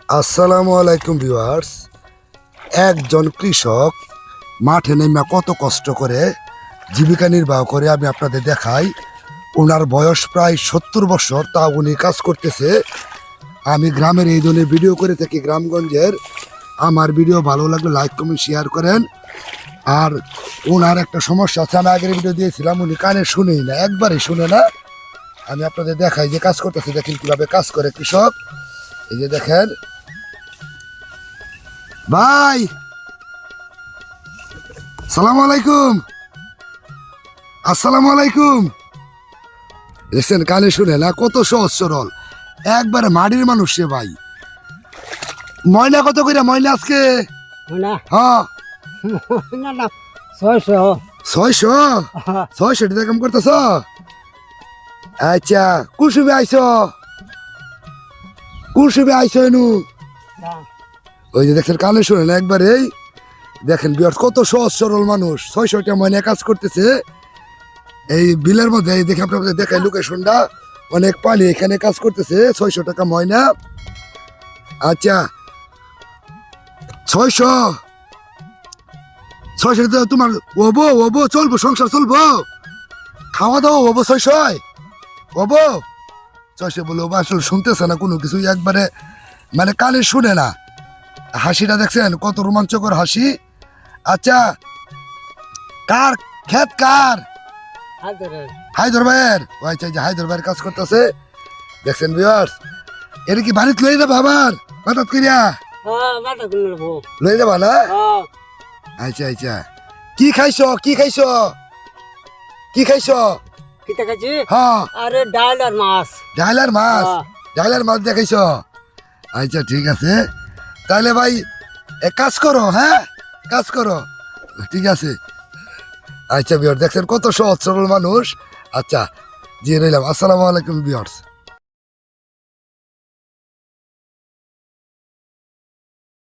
আসসালামু আলাইকুম ভিউয়ার্স। একজন কৃষক মাঠে নেমে কত কষ্ট করে জীবিকা নির্বাহ করে আমি আপনাদের দেখাই। ওনার বয়স প্রায় 70 বছর, তা উনি কাজ করতেছে। আমি গ্রামের এই ধরনের ভিডিও করে থাকি, গ্রামগঞ্জের। আমার ভিডিও ভালো লাগলে লাইক কমেন্ট শেয়ার করেন। আর ওনার একটা সমস্যা আছে, আমি আগের ভিডিও দিয়েছিলাম, উনি কানে শুনেই না, একবারই শুনে না। আমি আপনাদের দেখাই যে কাজ করতেছে, দেখেন কিভাবে কাজ করে কৃষক। এই যে দেখেন ভাই, সালাম আলাইকুম। আসসালামু আলাইকুম। দেখছেন, কানে শুনে না, কত সহজ সরল, একবারে মাটির মানুষ সে ভাই। ময়না কত করে ময়না আজকে? না হ্যাঁ, না না 600 600। 600 টাকা কাম করতেছ? আচ্ছা, কুসুমে আইস, কুসুমে আইস এনু। ওই যে দেখছেন, কানে শুনে না একবারে। দেখেন বিয়ার কত সহজ সরল মানুষ, 600 টাকা ময়না কাজ করতেছে এই বিলের মধ্যে। এই দেখে আপনাদের দেখাই লোকেশনটা, অনেক পানি, এখানে কাজ করতেছে। 600 টাকা ময়না। আচ্ছা, 600 তোমার ওবো চলবো, সংসার চলবো, খাওয়া দাওয়া ওবো 600 ওবো 600 বলে ওবো আসলে শুনতেছে না কোনো কিছু, একবারে মানে কানে শুনে না। হাসিটা দেখছেন কত রোমাঞ্চকর হাসি। আচ্ছা, কার খেত কার? হায়দর ভাইয়ের। ও আচ্ছা, যে হায়দর ভাইয়ের কাজ করতেছে দেখছেন ভিউয়ার্স। এটা কি বাড়িতে লই যাবা আবার হঠাৎ করিয়া? লই যাবা না? আচ্ছা আচ্ছা, কি খাইছো কি খাইছো কি খাইছো? কিতা খাইছি? হ্যাঁ, আরে ডাল আর মাছ। ডাইলার মাছ। হ্যাঁ। ডাইলার মাছ দেখাইছো? আচ্ছা ঠিক আছে, তাহলে ভাই এক কাজ করো, হ্যাঁ কাজ করো, ঠিক আছে। আচ্ছা ভিউয়ার্স, দেখছেন কত সহজ সরল মানুষ। আচ্ছা, জি রইলাম, আসসালামু আলাইকুম ভিউয়ার্স।